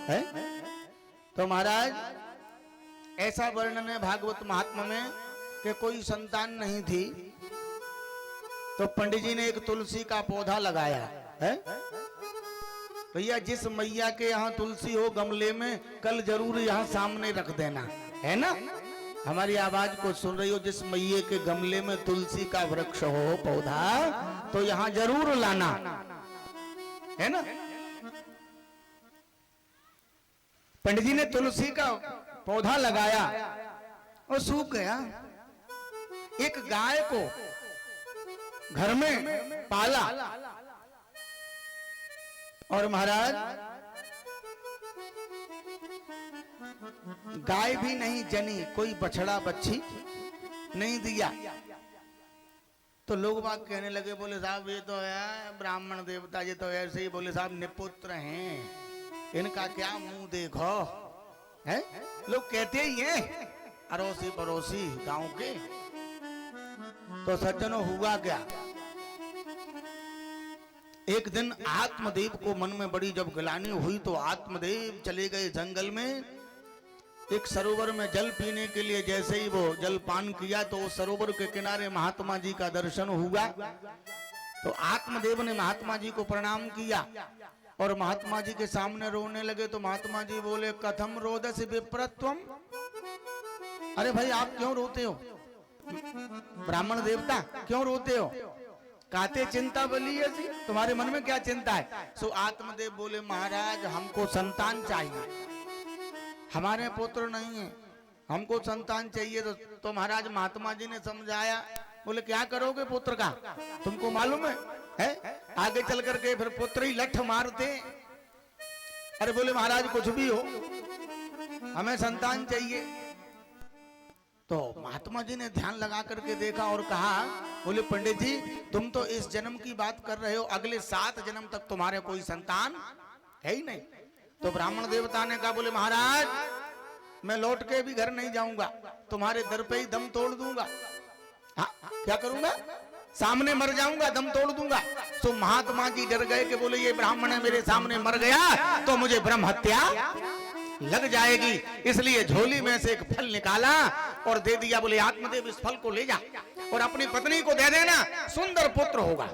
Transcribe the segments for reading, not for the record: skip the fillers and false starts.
है? तो महाराज ऐसा वर्णन है भागवत महात्मा में कि कोई संतान नहीं थी, तो पंडित जी ने एक तुलसी का पौधा लगाया है। भैया जिस मैया के यहाँ तुलसी हो गमले में, कल जरूर यहाँ सामने रख देना, है ना? हमारी आवाज को सुन रही हो, जिस मैये के गमले में तुलसी का वृक्ष हो, पौधा, तो यहाँ जरूर लाना, है ना? पंडित जी ने तुलसी का पौधा लगाया और सूख गया। एक गाय को घर में पाला और महाराज गाय भी नहीं जनी, कोई बछड़ा बच्ची नहीं दिया। तो लोग बात कहने लगे, बोले साहब ये तो है ब्राह्मण देवता, ये तो ऐसे ही, बोले साहब निपुत्र हैं, इनका क्या मुंह देखो, है? लोग कहते ही हैं अड़ोसी पड़ोसी गांव के। तो सज्जनों हुआ क्या, एक दिन आत्मदेव को मन में बड़ी जब गिलानी हुई तो आत्मदेव चले गए जंगल में। एक सरोवर में जल पीने के लिए जैसे ही वो जल पान किया तो उस सरोवर के किनारे महात्मा जी का दर्शन हुआ। तो आत्मदेव ने महात्मा जी को प्रणाम किया और महात्मा जी के सामने रोने लगे। तो महात्मा जी बोले, कथम रोदसी विप्रत्वम, अरे भाई आप क्यों रोते हो, ब्राह्मण देवता क्यों रोते हो? काते चिंता बली है, तुम्हारे मन में क्या चिंता है? सो आत्मदेव बोले, महाराज हमको संतान चाहिए, हमारे पुत्र नहीं है, हमको संतान चाहिए। तो महाराज महात्मा जी ने समझाया, बोले क्या करोगे पुत्र का, तुमको मालूम है? आगे चल करके फिर पुत्र ही लठ मारते। अरे बोले महाराज कुछ भी हो, हमें संतान चाहिए। तो महात्मा जी ने ध्यान लगा करके देखा और कहा, बोले पंडित जी तुम तो इस जन्म की बात कर रहे हो, अगले 7 जन्म तक तुम्हारे कोई संतान है ही नहीं। तो ब्राह्मण देवता ने कहा, बोले महाराज मैं लौट के भी घर नहीं जाऊंगा, तुम्हारे दर पे ही दम तोड़ दूंगा। हाँ क्या करूंगा, सामने मर जाऊंगा, दम तोड़ दूंगा। तो महात्मा जी डर गए कि बोले ये ब्राह्मण है मेरे सामने मर गया तो मुझे ब्रह्म हत्या लग जाएगी, इसलिए झोली में से एक फल निकाला और दे दिया। बोले आत्मदेव इस फल को ले जा और अपनी पत्नी को दे देना, सुंदर पुत्र होगा।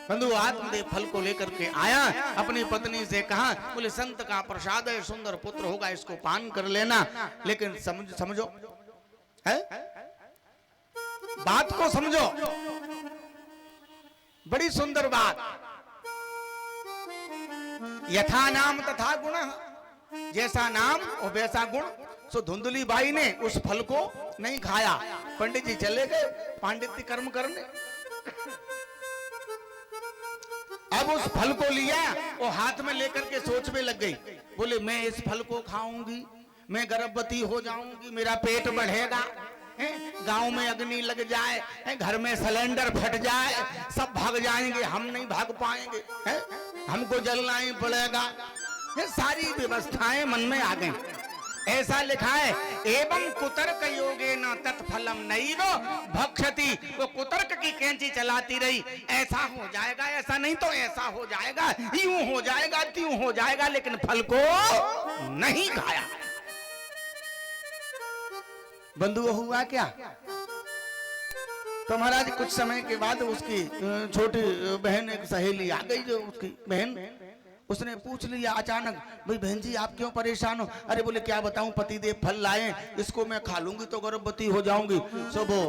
बंधु आत्मदेव फल को लेकर के आया, अपनी पत्नी से कहा, बोले संत का प्रसाद है, सुंदर पुत्र होगा, इसको पान कर लेना। लेकिन समझो है, बात को समझो, बड़ी सुंदर बात। यथा नाम तथा गुण, जैसा नाम और वैसा गुण। सो धुंधली बाई ने उस फल को नहीं खाया। पंडित जी चले गए पांडित्य कर्म करने। अब उस फल को लिया और हाथ में लेकर के सोच में लग गई, बोले मैं इस फल को खाऊंगी, मैं गर्भवती हो जाऊंगी, मेरा पेट बढ़ेगा, गांव में अग्नि लग जाए, घर में सिलेंडर फट जाए, सब भाग जाएंगे, हम नहीं भाग पाएंगे, हमको जलना ही पड़ेगा। ये सारी व्यवस्थाएं मन में आ गई। ऐसा लिखा है, एवं कुतर्क योगेन तत्फलम नैव भक्षति। वो कुतर्क की कैंची चलाती रही, ऐसा हो जाएगा, ऐसा नहीं तो ऐसा हो जाएगा, यूं हो जाएगा, त्यों हो जाएगा, लेकिन फल को नहीं खाया। बंधु हुआ क्या? तो महाराज कुछ समय के बाद उसकी छोटी बहन, एक सहेली आ गई, जो उसकी बहन, उसने पूछ लिया अचानक, भाई बहन जी आप क्यों परेशान हो? अरे बोले क्या बताऊं, पतिदेव फल लाए, इसको मैं खा लूंगी तो गर्भवती हो जाऊंगी। सो वो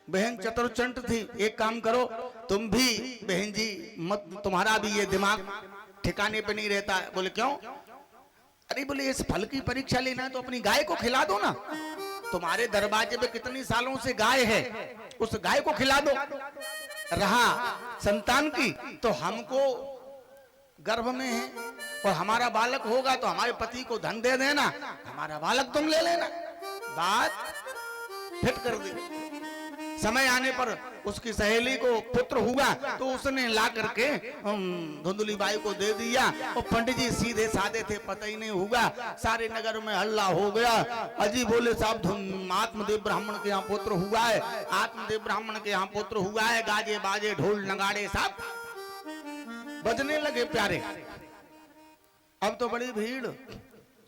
बहन चतुरचंट थी, एक काम करो तुम भी बहन जी मत, तुम्हारा भी ये दिमाग ठिकाने पे नहीं रहता। बोले क्यों? अरे बोले इस फल की परीक्षा लेना है तो अपनी गाय को खिला दो ना, तुम्हारे दरवाजे पे कितनी सालों से गाय है, उस गाय को खिला दो। रहा संतान की, तो हमको गर्भ में है और हमारा बालक होगा तो हमारे पति को धन दे देना, हमारा बालक तुम ले लेना। बात फिट कर दी। समय आने पर उसकी सहेली को पुत्र हुआ तो उसने ला करके धुंधली बाई को दे दिया। और पंडित जी सीधे साधे थे, पता ही नहीं हुआ, सारे नगर में हल्ला हो गया। अजी बोले साहब आत्मदेव ब्राह्मण के यहाँ पुत्र हुआ है, आत्मदेव ब्राह्मण के यहाँ पुत्र हुआ है। गाजे बाजे ढोल नगाड़े सब बजने लगे प्यारे। अब तो बड़ी भीड़।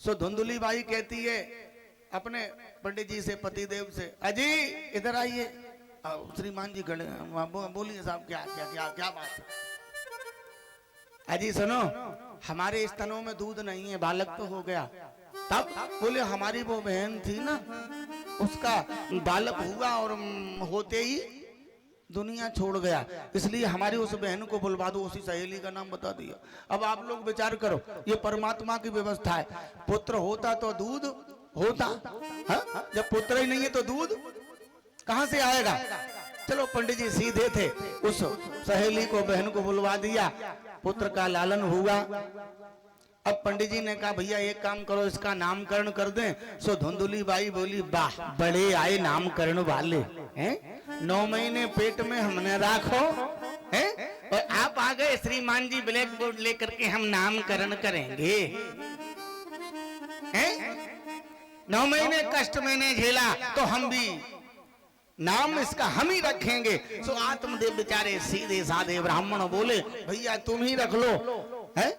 सो धुंधुली बाई कहती है अपने पंडित जी से, पतिदेव से, अजी इधर आइए। श्रीमान जी खड़े, बोलिए साहब क्या क्या क्या क्या बात है? अजी सुनो, हमारे स्तनों में दूध नहीं है, बालक तो हो गया। तब बोले हमारी वो बहन थी ना, उसका बालक हुआ और होते ही दुनिया छोड़ गया, इसलिए हमारी उस बहन को बुलवा दो, उसी सहेली का नाम बता दिया। अब आप लोग विचार करो, ये परमात्मा की व्यवस्था है। पुत्र होता तो दूध होता, हा? जब पुत्र ही नहीं है तो दूध कहां से आएगा? चलो पंडित जी सीधे थे, उस सहेली को, बहन को बुलवा दिया, पुत्र का लालन हुआ। अब पंडित जी ने कहा भैया एक काम करो, इसका नामकरण कर दें। सो धुंधुली बाई बोली वाह, बड़े आए नामकरण वाले हैं, 9 महीने पेट में हमने राखो हैं, और आप आ गए श्रीमान जी ब्लैक बोर्ड लेकर के हम नामकरण करेंगे हैं? 9 महीने कष्ट मैंने झेला तो हम भी नाम इसका हम ही रखेंगे। सो आत्मदेव बेचारे सीधे साधे ब्राह्मण बोले भैया तुम ही रख लो है?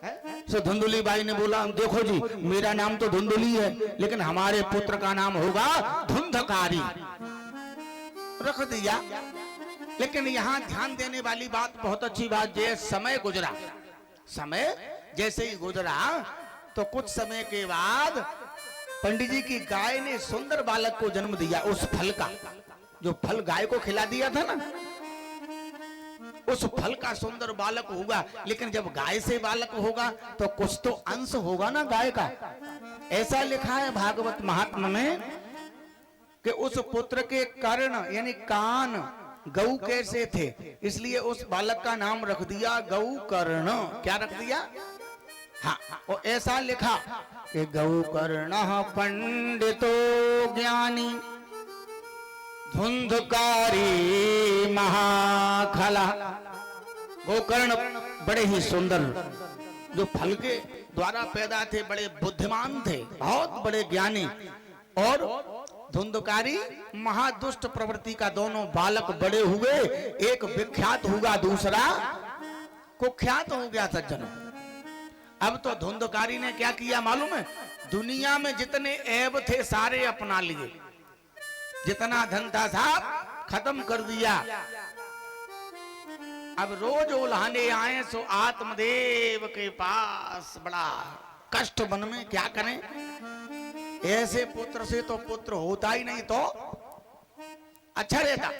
सो धुंधुली बाई ने बोला देखो जी, मेरा नाम तो धुंधुली है, लेकिन हमारे पुत्र का नाम होगा धुंधकारी। रख दिया। लेकिन यहाँ ध्यान देने वाली बात, बहुत अच्छी बात, जो समय गुजरा, समय जैसे ही गुजरा तो कुछ समय के बाद पंडित जी की गाय ने सुंदर बालक को जन्म दिया। उस फल का, जो फल गाय को खिला दिया था ना, उस फल का सुंदर बालक होगा। लेकिन जब गाय से बालक होगा तो कुछ तो अंश होगा ना गाय का। ऐसा लिखा है भागवत महात्मा में कि उस पुत्र के कर्ण यानी कान गौ कैसे थे, इसलिए उस बालक का नाम रख दिया गौ कर्ण। क्या रख दिया? हाँ, और ऐसा लिखा कि गौ कर्ण पंडितो ज्ञानी धुंधकारी महाखला। गोकर्ण बड़े ही सुंदर, जो फल के द्वारा पैदा थे, बड़े बुद्धिमान थे, बहुत बड़े ज्ञानी, और धुंधकारी महादुष्ट प्रवृत्ति का दोनों बालक बड़े हुए। एक विख्यात हुआ, दूसरा कुख्यात हो गया सज्जनों। अब तो धुंधकारी ने क्या किया मालूम है? दुनिया में जितने ऐब थे सारे अपना लिए, जितना धन था साहब खत्म कर दिया। अब रोज उल्हाने आए सो आत्मदेव के पास, बड़ा कष्ट मन में, क्या करें? ऐसे पुत्र से तो पुत्र होता ही नहीं तो अच्छा रहता,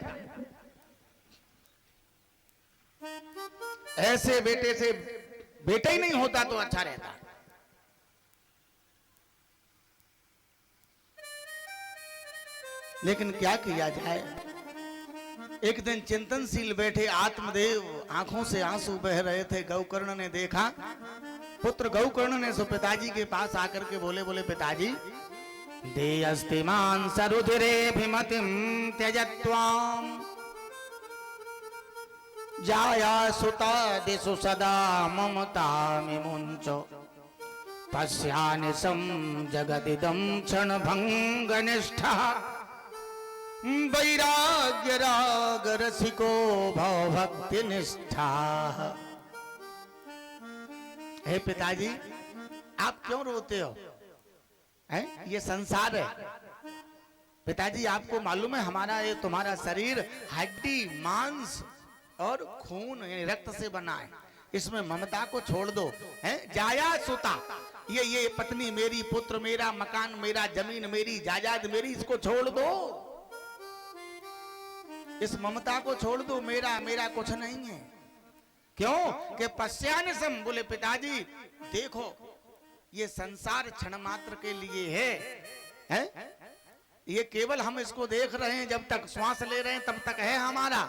ऐसे बेटे से बेटा ही नहीं होता तो अच्छा रहता। लेकिन क्या किया जाए? एक दिन चिंतनशील बैठे आत्मदेव, आंखों से आंसू बह रहे थे। गौकर्ण ने देखा, पुत्र गौकर्ण ने सो पिताजी के पास आकर के बोले पिताजी, दे अस्तिमान सरुधिरे भिमतिम त्यजत्वाम जाया सुता दिशु सदा ममता मिमुंचो पश्यानि सम जगदिदं क्षण भंग निष्ठा वैराग्य राग रसिको भव भक्ति निष्ठा। हे पिताजी, आप क्यों रोते हो? है? ये संसार है। पिताजी आपको मालूम है हमारा, ये तुम्हारा शरीर हड्डी मांस और खून यानी रक्त से बना है, इसमें ममता को छोड़ दो। है? जाया सुता, ये पत्नी मेरी, पुत्र मेरा, मकान मेरा, जमीन मेरी, जायदाद मेरी, इसको छोड़ दो, इस ममता को छोड़ दो। मेरा कुछ नहीं है। क्यों? कि पश्यान सम, बोले पिताजी देखो ये संसार क्षण मात्र के लिए है? ये केवल हम इसको देख रहे हैं, जब तक श्वास ले रहे हैं तब तक है हमारा,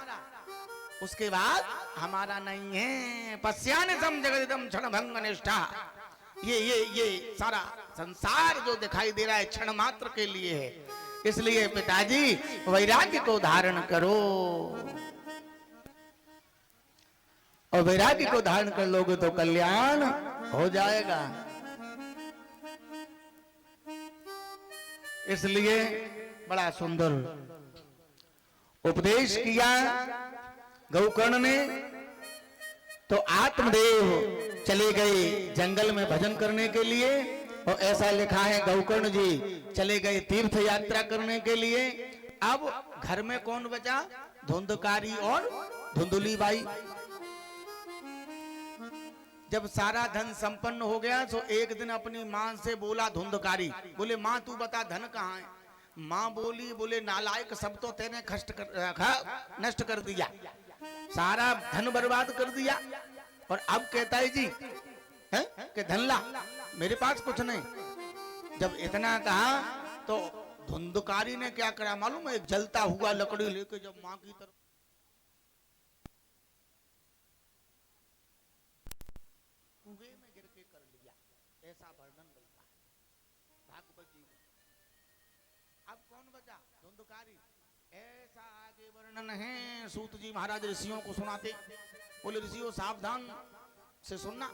उसके बाद हमारा नहीं है। पश्यान सम जगदिदं क्षण भंग निष्ठा, ये सारा संसार जो दिखाई दे रहा है क्षण मात्र के लिए है। इसलिए पिताजी वैराग्य को धारण करो, और वैराग्य को धारण कर लोगे तो कल्याण हो जाएगा। इसलिए बड़ा सुंदर उपदेश किया गौकर्ण ने। तो आत्मदेव चले गए जंगल में भजन करने के लिए, और ऐसा लिखा है गौकर्ण जी चले गए तीर्थ यात्रा करने के लिए। अब घर में कौन बचा? धुंधकारी और धुंधुली बाई। जब सारा धन संपन्न हो गया तो एक दिन अपनी मां से बोला धुंधकारी, बोले मां तू बता धन कहाँ है? मां बोली, बोले नालायक सब तो तेने नष्ट कर दिया, सारा धन बर्बाद कर दिया, और अब कहता है जी है कि धन ला, मेरे पास कुछ नहीं। जब इतना कहा तो धुंधकारी ने क्या करा मालूम है? एक जलता हुआ लकड़ी लेके जब मां की तरफ कुएं में गिर के कर लिया, ऐसा वर्णन मिलता है भागवत जी में। अब कौन बचा? धुंधकारी। ऐसा आगे वर्णन है, सूत जी महाराज ऋषियों को सुनाते, बोले ऋषियों सावधान से सुनना।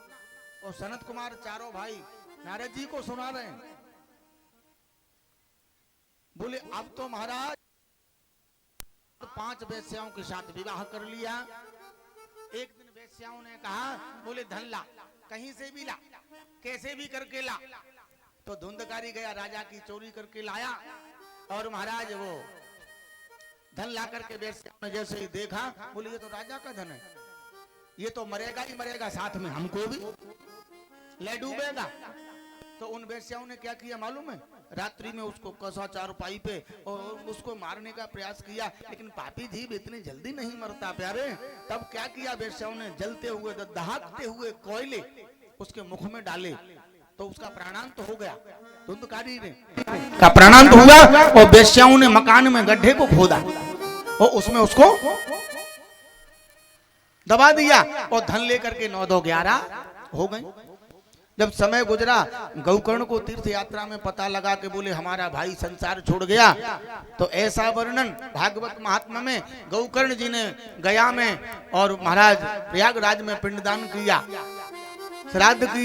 और सनत कुमार चारों भाई नारद जी को सुना रहे हैं। बोले अब तो महाराज 5 वेश्याओं के साथ विवाह कर लिया। एक दिन वेश्याओं ने कहा, बोले धन ला, कहीं से भी ला, कैसे भी करके ला। तो धुंधकारी गया, राजा की चोरी करके लाया, और महाराज वो धन ला करके वेश्याओं ने जैसे ही देखा, बोले ये तो राजा का धन है, ये तो मरेगा ही मरेगा, साथ में हमको भी ले डूबेगा। तो उन वेश्याओं ने क्या किया मालूम है? रात्रि में उसको कसा चारपाई पे और उसको मारने का प्रयास किया, लेकिन पापी जीव इतनी जल्दी नहीं मरता प्यारे। तब क्या किया वेश्याओं ने? जलते हुए दहाकते हुए कोयले उसके मुख में डाले, तो उसका प्राणांत हो गया। धुंधकारी ने का प्राणांत हुआ, और वेश्याओं ने मकान में गड्ढे को खोदा और उसमें उसको दबा दिया, और धन लेकर के 9 2 11 हो गई। जब समय गुजरा, गौकर्ण को तीर्थ यात्रा में पता लगा कि बोले हमारा भाई संसार छोड़ गया, तो ऐसा वर्णन भागवत महात्मा में गौकर्ण जी ने गया में और महाराज प्रयागराज में पिंडदान किया, श्राद्ध किया।